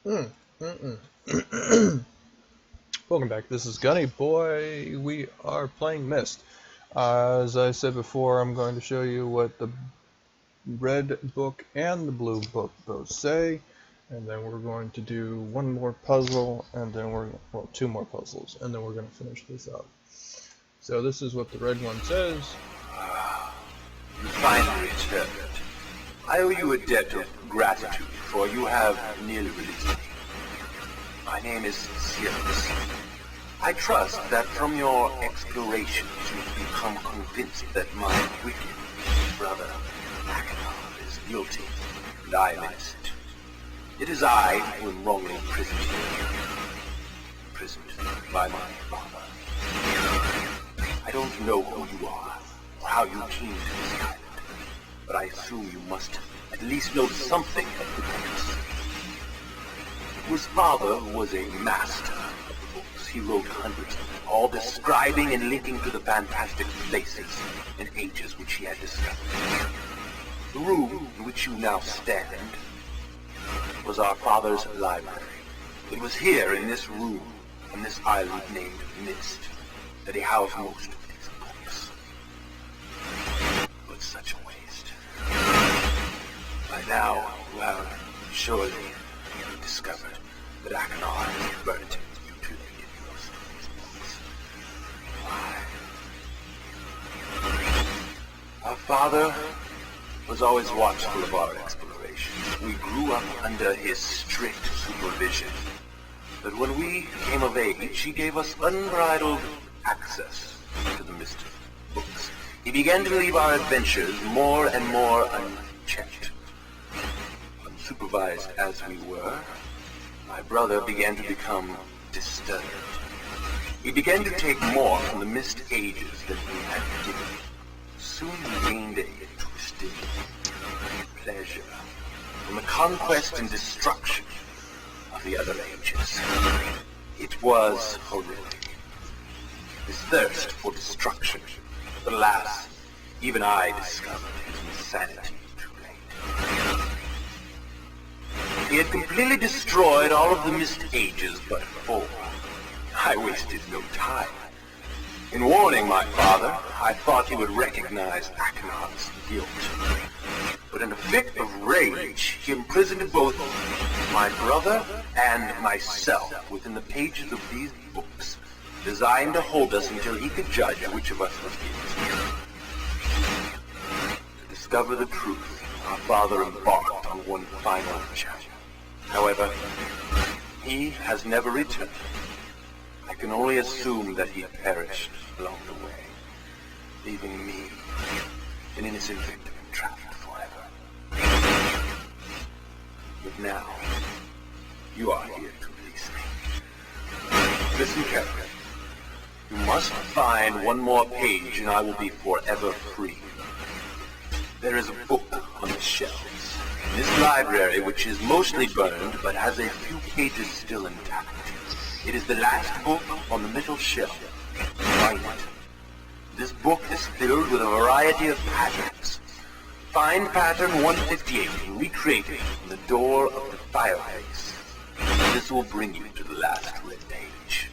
Mm, mm. Welcome back. This is Gunny Boy. We are playing Myst. As I said before, I'm going to show you what the red book and the blue book both say, and then we're going to do one more puzzle, and then two more puzzles, and then we're going to finish this up. So this is what the red one says. You finally returned. I owe you a debt of gratitude, for you have nearly released me. My name is Sirius. I trust that from your explorations you've become convinced that my wicked brother, Achenar, is guilty, and I am innocent. It is I who am wrongly imprisoned here. Imprisoned by my father. I don't know who you are, or how you came to this island, but I assume you must at least know something of the books. His father was a master of the books. He wrote hundreds of them, all describing and linking to the fantastic places and ages which he had discovered. The room in which you now stand was our father's library. It was here in this room, on this island named Myst, that he housed most of these books. But such a waste. By now, you have surely discovered that Achenar has burnt mutilated most of these books. Why? Our father was always watchful of our explorations. We grew up under his strict supervision. But when we came of age, he gave us unbridled access to the Myst books. He began to leave our adventures more and more unchecked. Unsupervised as we were, my brother began to become disturbed. We began to take more from the Myst ages than we had given. Soon we gained a twisted pleasure from the conquest and destruction of the other ages. It was horrific. His thirst for destruction. But alas, even I discovered his insanity too late. He had completely destroyed all of the Myst ages but 4. I wasted no time. In warning my father, I thought he would recognize Achenar's guilt. But in a fit of rage, he imprisoned both my brother and myself within the pages of these books, designed to hold us until he could judge which of us was guilty. To discover the truth, our father embarked on one final challenge. However, he has never returned. I can only assume that he perished along the way, leaving me, an innocent victim, trapped forever. But now, you are here to release me. Listen carefully. You must find one more page and I will be forever free. There is a book on the shelves in this library which is mostly burned but has a few pages still intact. It is the last book on the middle shelf. Find it. This book is filled with a variety of patterns. Find pattern 158 and recreate it on the door of the fireplace. This will bring you to the last red page.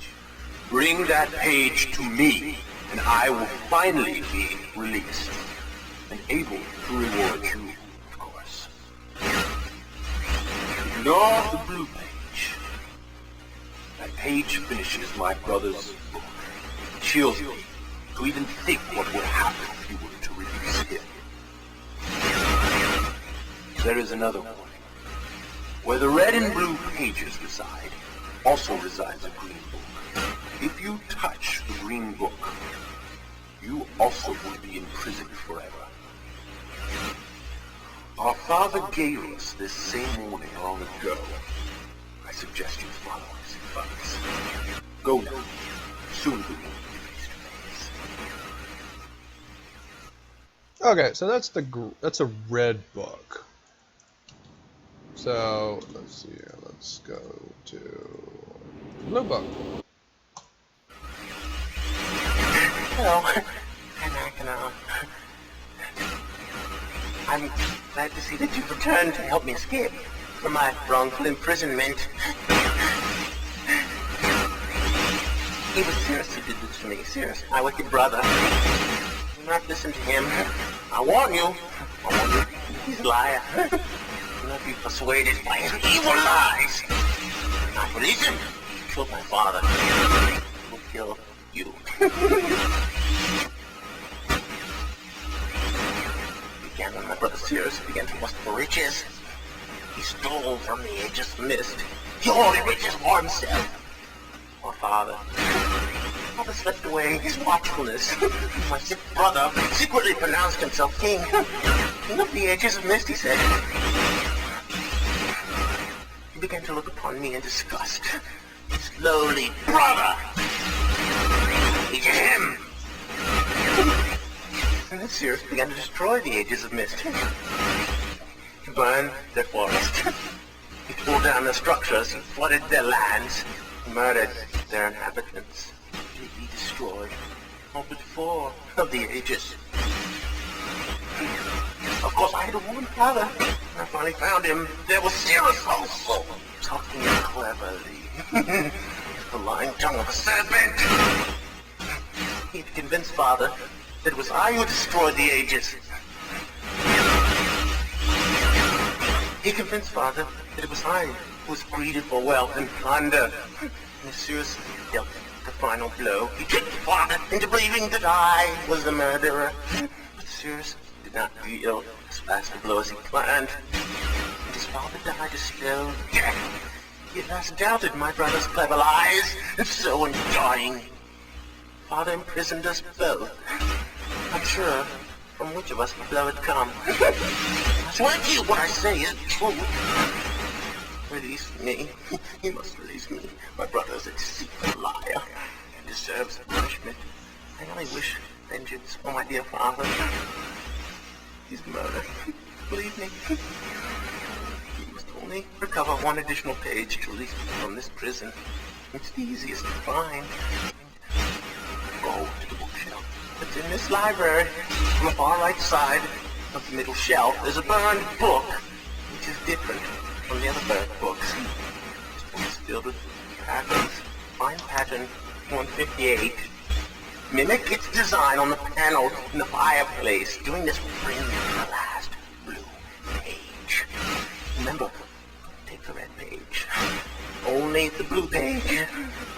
Bring that page to me, and I will finally be released, and able to reward you, of course. Ignore the blue page. That page finishes my brother's book. It chills me to even think what would happen if you were to release him. There is another warning. Where the red and blue pages reside, also resides a green book. If you touch the green book, you also will be imprisoned forever. Our father gave us this same warning long ago. I suggest you follow his advice. Go now. Soon we will be face to face. Okay, so that's a red book. So let's see here. Let's go to blue book. Hello, I'm Achenar. I'm glad to see that you've returned to help me escape. for my wrongful imprisonment. He was Cirrus who did this to me. Cirrus, my wicked brother. Do not listen to him. I warn you. He's a liar. Do not be persuaded by his evil lies. Not reason. He killed my father. He will kill you. Began when my brother Cirrus began to lust for riches. He stole from the aegis Myst. He hoarded riches for himself. My father slipped away his watchfulness. My sick brother secretly pronounced himself king. King of the aegis of Myst, he said. He began to look upon me in disgust. His lowly brother! He's him! And then Cirrus began to destroy the aegis of Myst. He burned their forest. He tore down their structures. He flooded their lands. He murdered their inhabitants. He destroyed all but 4 of the aegis. Of course, I had to warn father. When I finally found him, there was Cirrus also, talking cleverly. The lying tongue of a serpent. He had convinced father that it was I who destroyed the aegis. He convinced father that it was I who was greedy for wealth and plunder. And Cirrus dealt the final blow. He tricked father into believing that I was the murderer. But Cirrus did not deal as fast a blow as he planned. And his father died a slow death. He at last doubted my brother's clever lies, and so in dying, father imprisoned us both. Unsure from which of us the blow had come. I swear to you what I say is true. Release me. You must release me. My brother's a deceitful liar and deserves punishment. I only wish vengeance for my dear father. His murder. Believe me. You must only recover 1 additional page to release me from this prison. It's the easiest to find. Go to the bookshelf. It's in this library. On the far right side of the middle shelf, there's a burned book, which is different from the other burned books. This book is filled with patterns. Find pattern 158. Mimic its design on the panel in the fireplace. Doing this will bring you to the last blue page. Remember, take the red page. Only the blue page.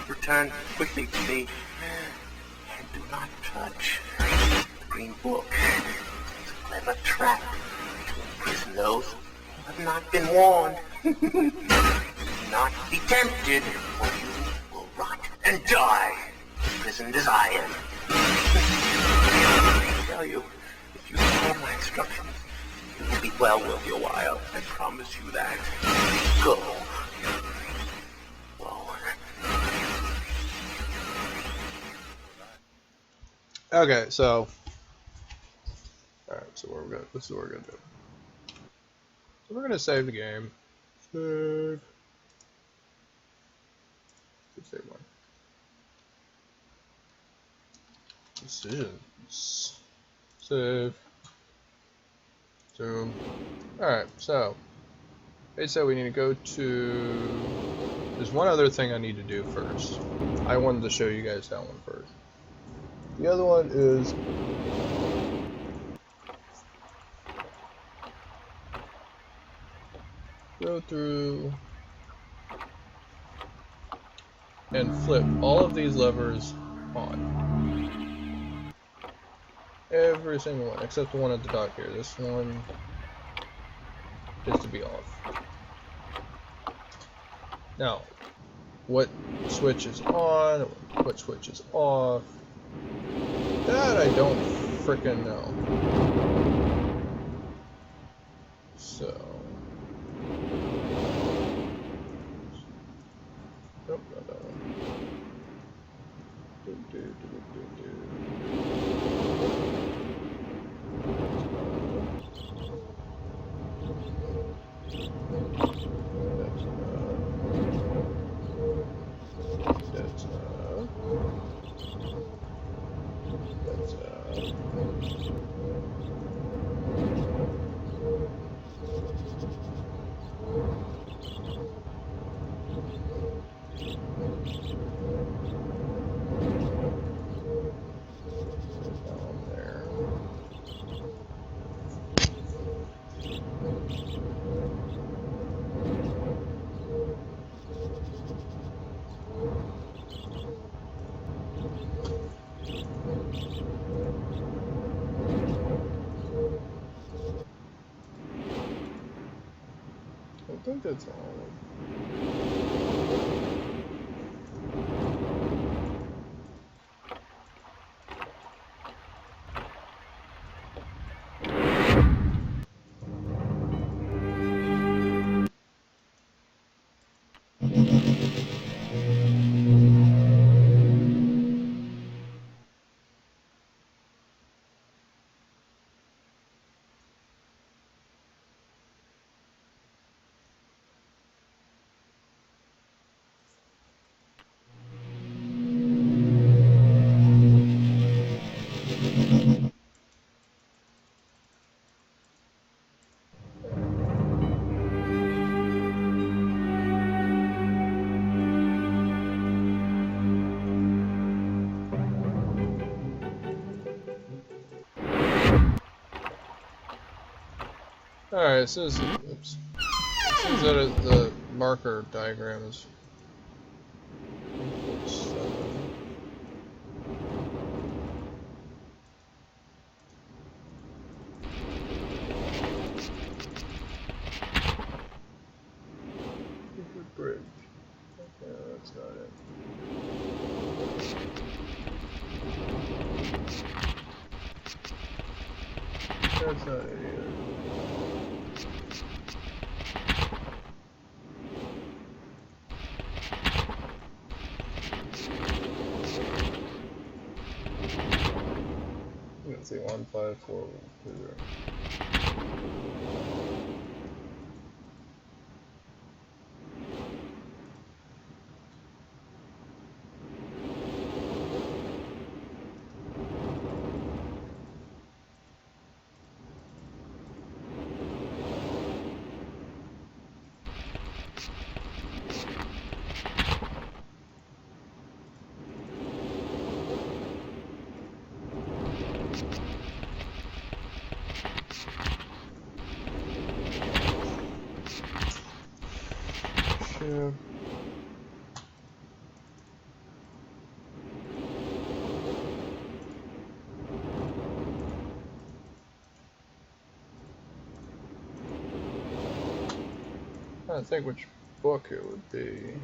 Return quickly to me. And do not touch the green book. It's a clever trap to imprison those who have not been warned. Do not be tempted, or you will rot and die, imprisoned as I am. I tell you, if you follow my instructions, it will be well worth your while. I promise you that. Go. Okay, so alright, so this is what we're gonna do. So we're gonna save the game. Save one. Decisions. Save. Zoom. Alright, so they said we need to go to. There's one other thing I need to do first. I wanted to show you guys that one first. The other one is go through and flip all of these levers on. Every single one, except the one at the dock here. This one is to be off. Now, what switch is on, what switch is off? That I don't frickin' know. So. Nope, not that one. That's I think that's all. Alright, it says, oops. It says that the marker diagram is 347. Secret bridge. Okay, that's not it. That's not it either. Let's see, 15420. Sure. I think which book it would be.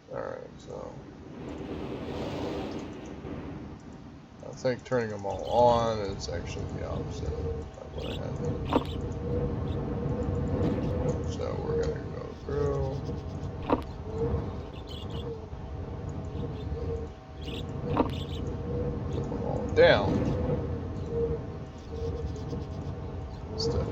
Alright, so I think turning them all on is actually the opposite of what I had there. So we're going to go through. Put them all down. Instead of.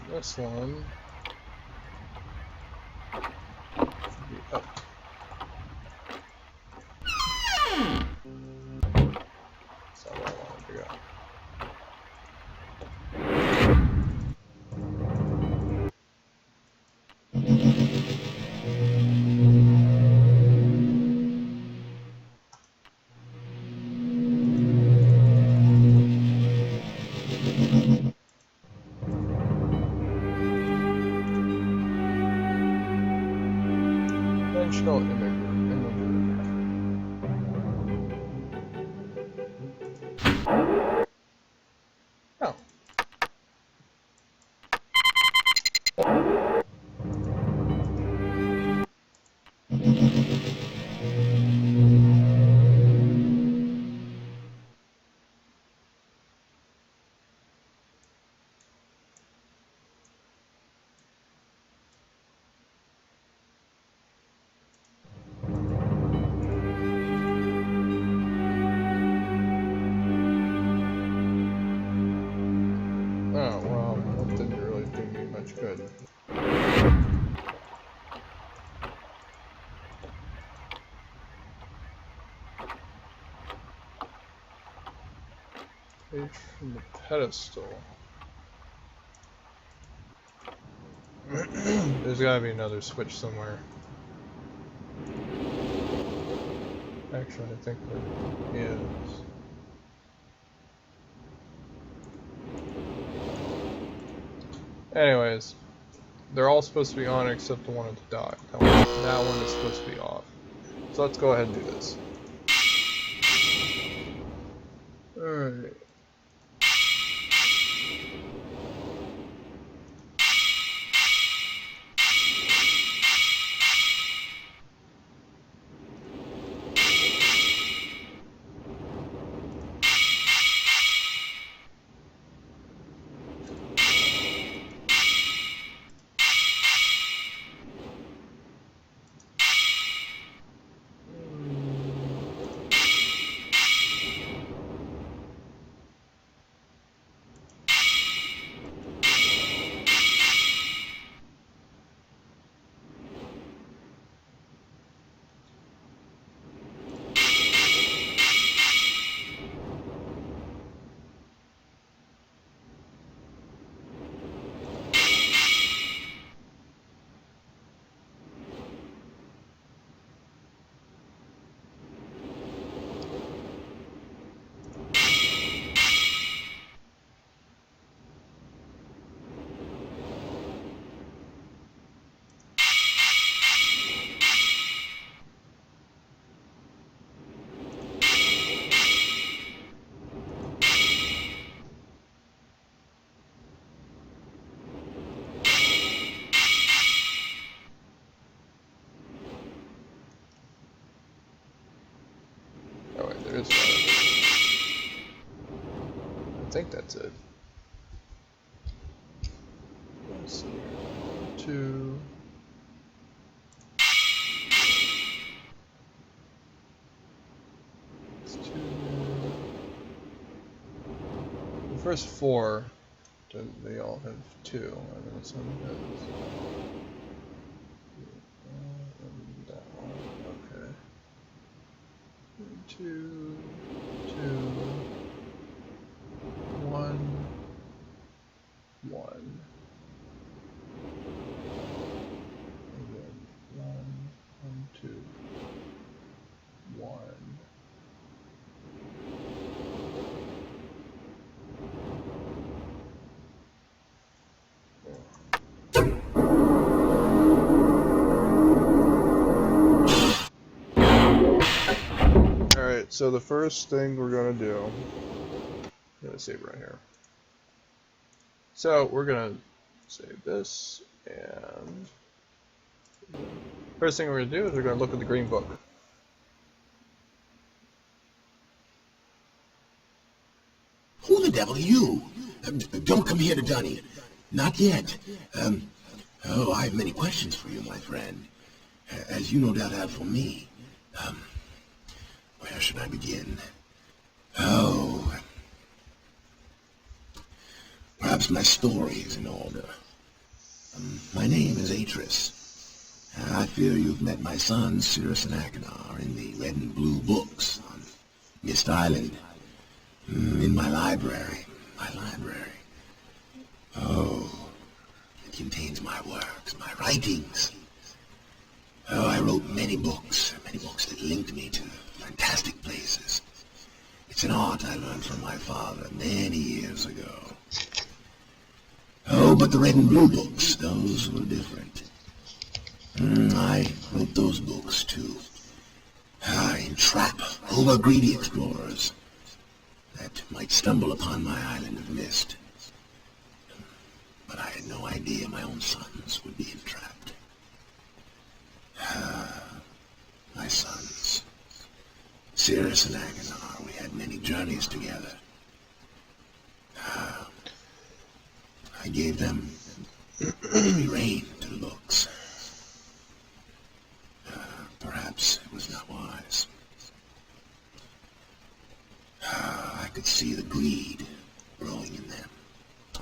This one should be up. That's not where I wanted to go. Page from the pedestal. There's gotta be another switch somewhere. Actually, I think there is. Anyways, they're all supposed to be on except the one at the dock. That one is supposed to be off. So let's go ahead and do this. Alright. Oh wait, there is one. I think that's it. Let's see. 2. It's 2. The first 4, they all have 2, and then this one has. That one, okay. 2, 2, 1, 1. And then 1, 2, 1. Alright, so the first thing we're going to do, I'm going to save right here. So we're going to save this, and first thing we're going to do is we're going to look at the green book. Who the devil are you? Don't come here to Dunny. Not yet. Oh, I have many questions for you, my friend. As you no doubt have for me. Where should I begin? Oh. Perhaps my story is in order. My name is Atris. I fear you've met my son, Cirrus and Achenar, in the red and blue books on Myst Island. In my library. Oh, it contains my works, my writings. Oh, I wrote many books that linked me to fantastic places. It's an art I learned from my father many years ago. Oh, but the red and blue books, those were different. I wrote those books to entrap over-greedy explorers that might stumble upon my island of Myst. But I had no idea my own sons would be entrapped. My sons, Cirrus and Achenar, we had many journeys together. I gave them free rein to the books. Perhaps it was not wise. I could see the greed growing in them.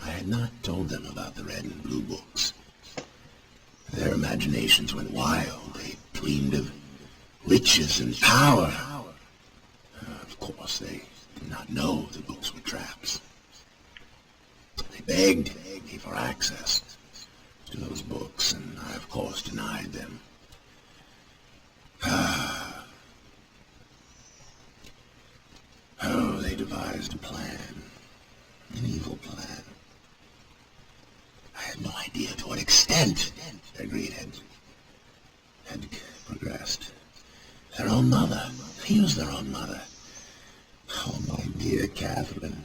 I had not told them about the red and blue books. Their imaginations went wild. They dreamed of riches and power. Of course, they did not know the books were traps. They begged me for access to those books, and I, of course, denied them. Oh, they devised a plan. An evil plan. I had no idea to what extent their greed had progressed. Their own mother. They used their own mother. Oh, my dear Catherine.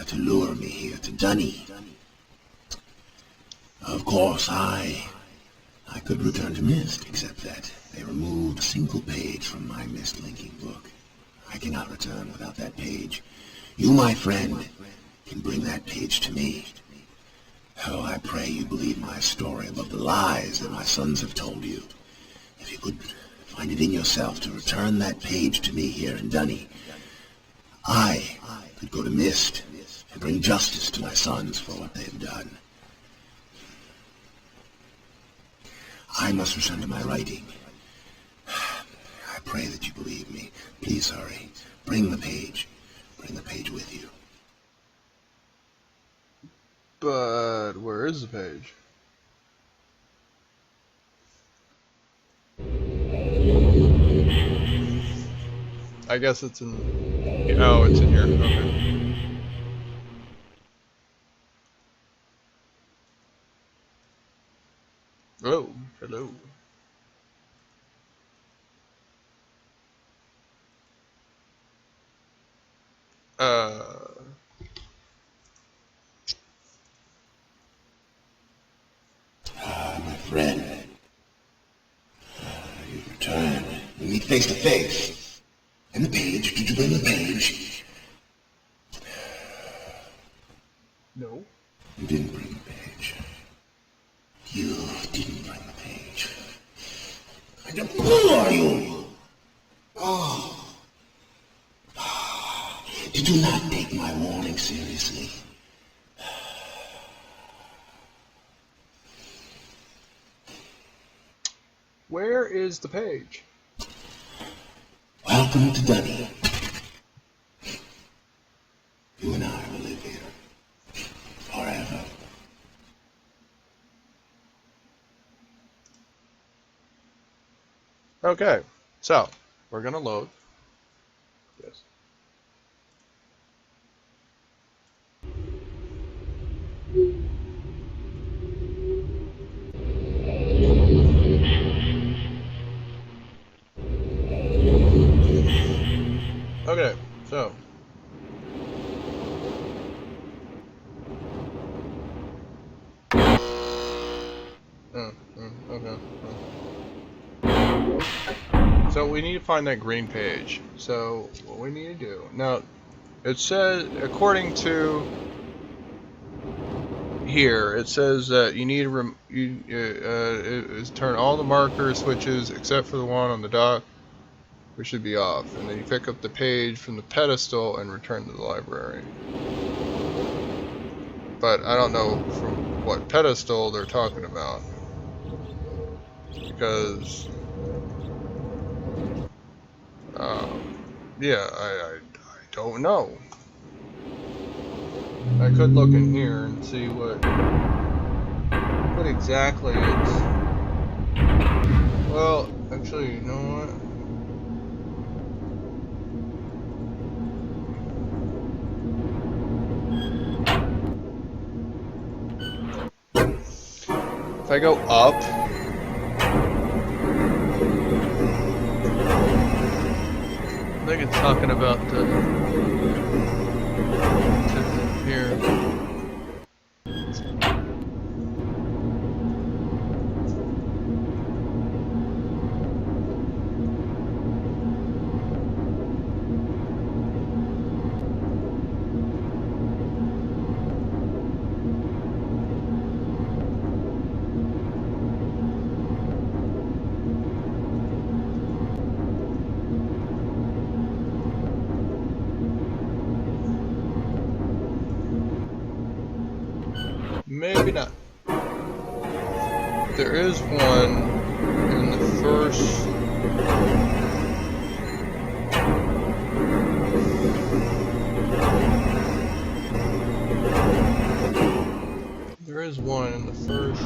To lure me here to Dunny. Of course, I could return to Myst, except that they removed a single page from my Myst linking book. I cannot return without that page. You, my friend, can bring that page to me. Oh, I pray you believe my story above the lies that my sons have told you. If you could find it in yourself to return that page to me here in Dunny, I could go to Myst and bring justice to my sons for what they have done. I must return to my writing. I pray that you believe me. Please hurry. Bring the page. Bring the page with you. But where is the page? I guess it's in... Oh, it's in here. Okay. Oh, hello. My friend. You return. We meet face to face. And the page. Did you bring the page? No. You didn't bring the page. You didn't bring the page. And who are you? Oh. Did you not take my warning seriously? Where is the page? Welcome to Dunny. You and I will live here forever. Okay, so we're gonna load. Yes. Okay, so okay. So we need to find that green page. So what we need to do now, it says according to here, it says that you need to turn all the marker switches except for the one on the dock, which should be off, and then you pick up the page from the pedestal and return to the library. But I don't know from what pedestal they're talking about, because yeah, I don't know. I could look in here and see what exactly it's. Well, actually, you know what? If I go up, I think it's talking about the here. Maybe not. There is one in the first There is one in the first.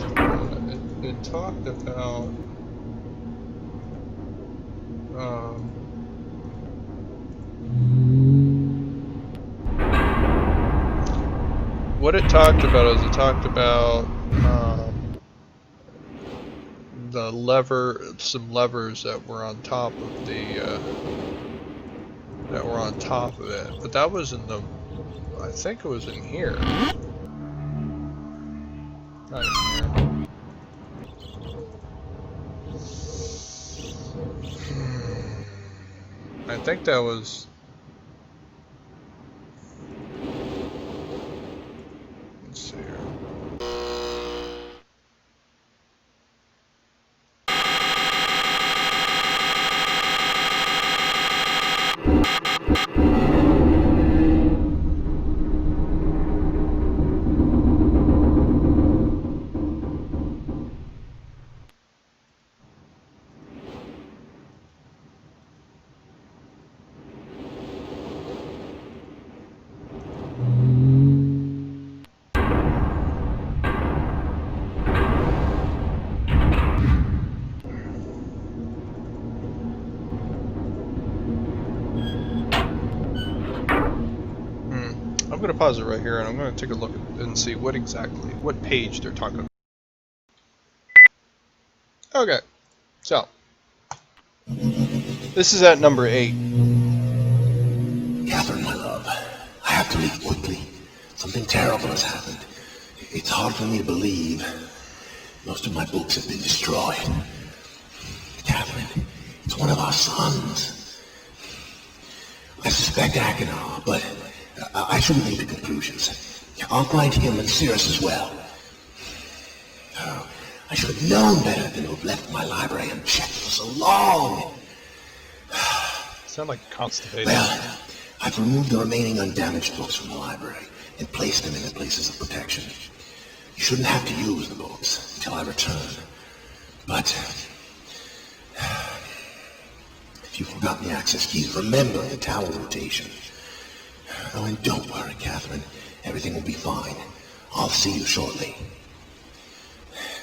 It talked about. What it talked about is it talked about some levers that were on top of the it. But that was in the. I think it was in here. Not in here. I think that was. Let's see here. I'm going to pause it right here and I'm going to take a look and see what page they're talking about. Okay, so this is at number 8. Catherine, my love, I have to leave quickly. Something terrible has happened. It's hard for me to believe. Most of my books have been destroyed. Catherine, it's one of our sons. I suspect Achenar, but I shouldn't leap to conclusions. I'll find him and Cirrus as well. Oh, I should have known better than to have left my library unchecked for so long. Sound like constipated. Well, I've removed the remaining undamaged books from the library and placed them in their places of protection. You shouldn't have to use the books until I return. But if you've forgotten the access keys, remember the tower rotation. Oh, and don't worry, Catherine. Everything will be fine. I'll see you shortly.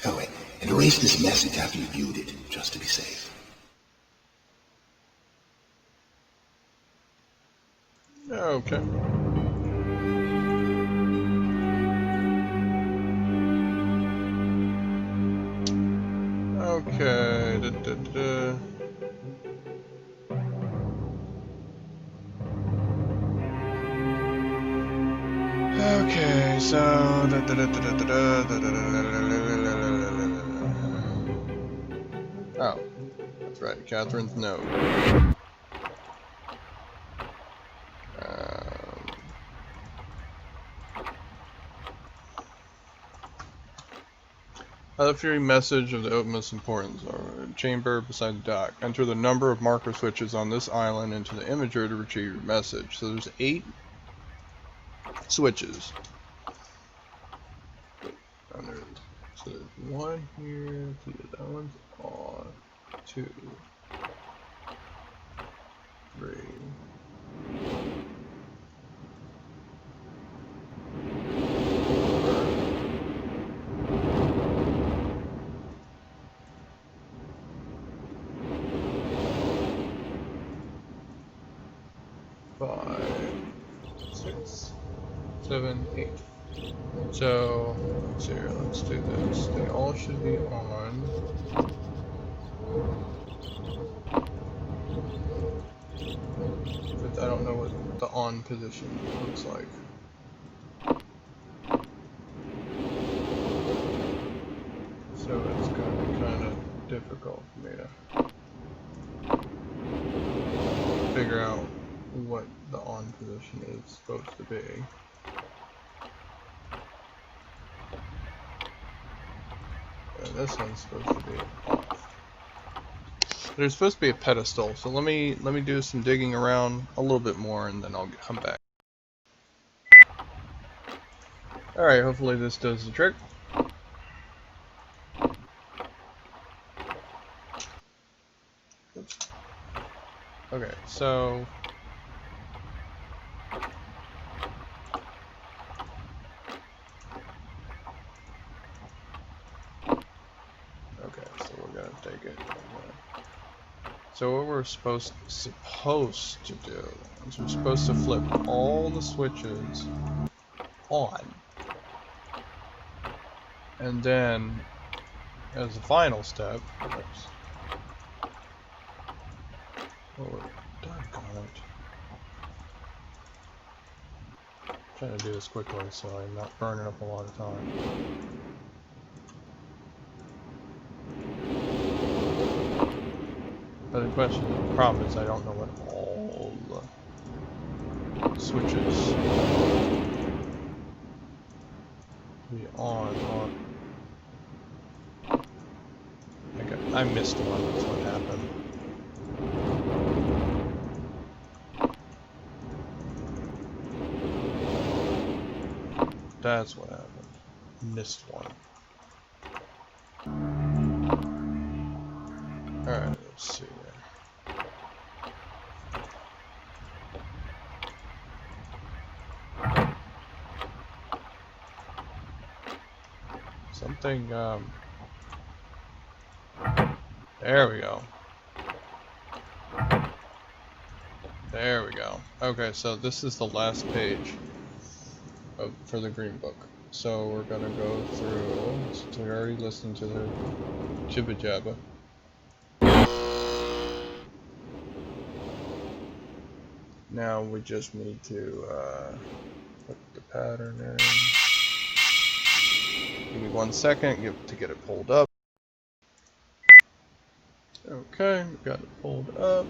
Oh, wait, and erase this message after you've viewed it, just to be safe. Okay. Okay. Okay, so oh, that's right, Catherine's note. The Fury message of the utmost importance. Chamber beside the dock. Enter the number of marker switches on this island into the imager to retrieve your message. So there's 8 switches. So there's 1 here. That one's on. 2, 3. 5, 6, 7, 8. So let's see here, let's do this. They all should be on. But I don't know what the on position looks like. So it's going to be kind of difficult for me to figure out what the on position is supposed to be. And this one's supposed to be off. There's supposed to be a pedestal, so let me do some digging around a little bit more and then I'll come back. Alright, hopefully this does the trick. Oops. Okay, so So what we're supposed to do is we're supposed to flip all the switches on, and then as a final step, oops, oh, doggone it. I'm trying to do this quickly so I'm not burning up a lot of time. But the problem is I don't know what all the switches be on. I missed one, that's what happened. That's what happened. Missed one. Alright, let's see here. Something, there we go. There we go. Okay, so this is the last page for the green book. So we're gonna go through, since we already listened to the jibba jabba. Now we just need to put the pattern in. Give me 1 second to get it pulled up. Okay, we got it pulled up.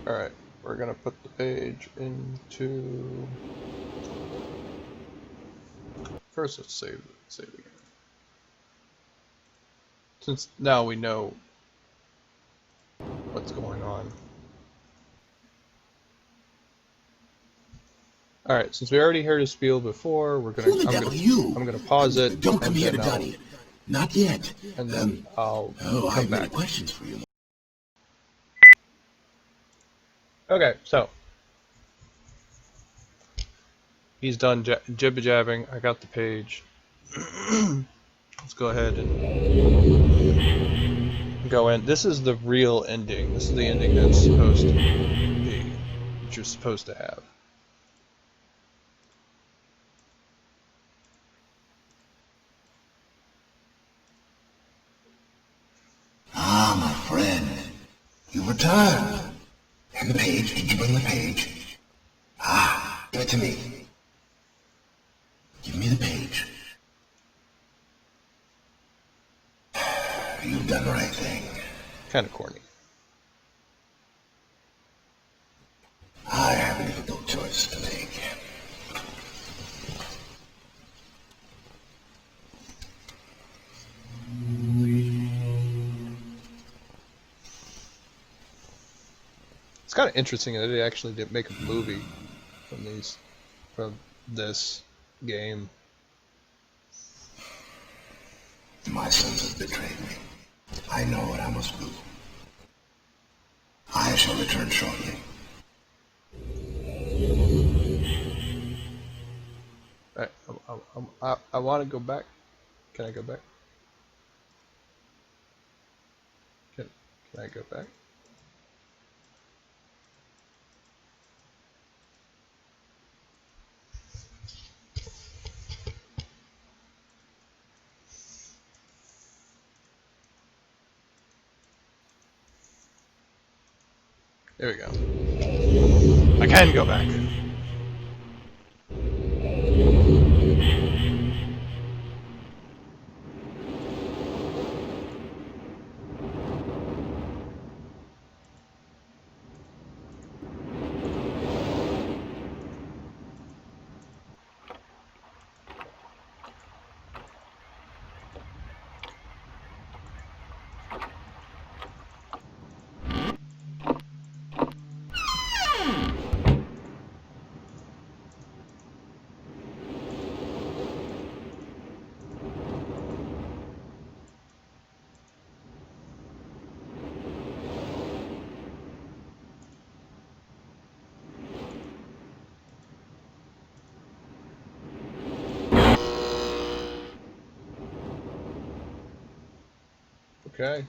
Alright, we're gonna put the page into... First let's save it again. Since now we know what's going on. Alright, since we already heard a spiel before, I'm gonna pause it. Don't come here to Gunny. Not yet. And then I'll I come have back. many questions for you. Okay, so he's done jibba jabbing. I got the page. Let's go ahead and go in. This is the real ending. This is the ending that's supposed to be, that you're supposed to have. Ah, my friend. You returned. And the page, did you bring the page? Ah, give it to me. Give me the page. You've done the right thing. Kind of corny. I have a difficult choice to make. It's kind of interesting that they actually did make a movie from this game. My sons have betrayed me. I know what I must do. I shall return shortly. I want to go back. Can I go back? Can I go back? There we go. I can go back. Okay.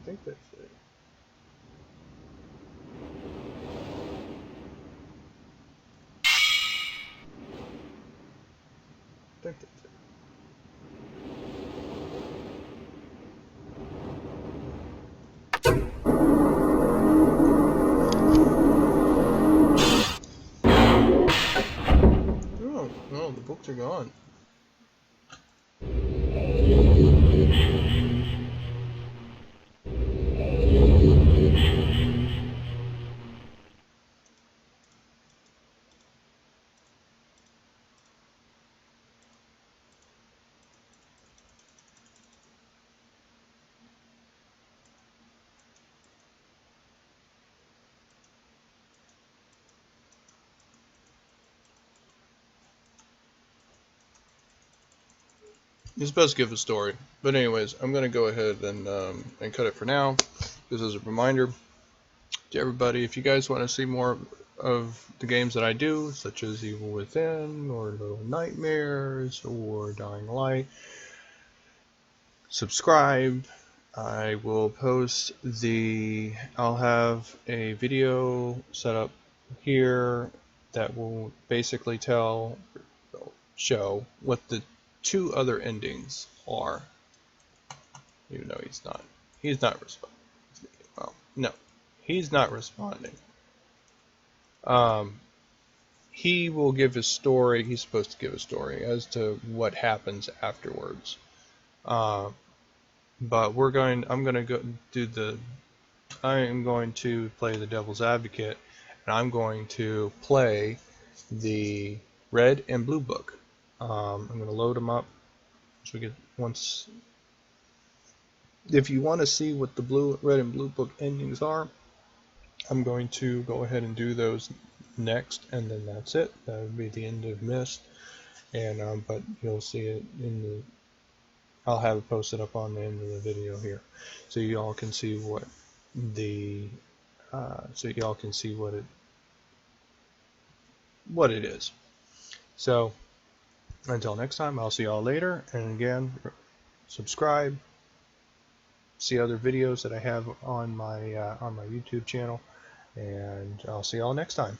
I think that's it. I think that's it. Oh, no, the books are gone. You're supposed to give a story. But anyways, I'm going to go ahead and cut it for now. This is a reminder to everybody, if you guys want to see more of the games that I do, such as Evil Within, or Little Nightmares, or Dying Light, subscribe. I will post I'll have a video set up here that will basically show what the two other endings are. Even though he's not responding. Well, no, he's not responding. He will give his story. He's supposed to give a story as to what happens afterwards. But I'm going to go do I am going to play the devil's advocate, and I'm going to play the red and blue book. I'm going to load them up. So if you want to see what the red and blue book endings are, I'm going to go ahead and do those next, and then that's it. That would be the end of Myst, and but you'll see it I'll have it posted up on the end of the video here, so y'all can see what what it is. So until next time, I'll see y'all later, and again, subscribe, see other videos that I have on my YouTube channel, and I'll see y'all next time.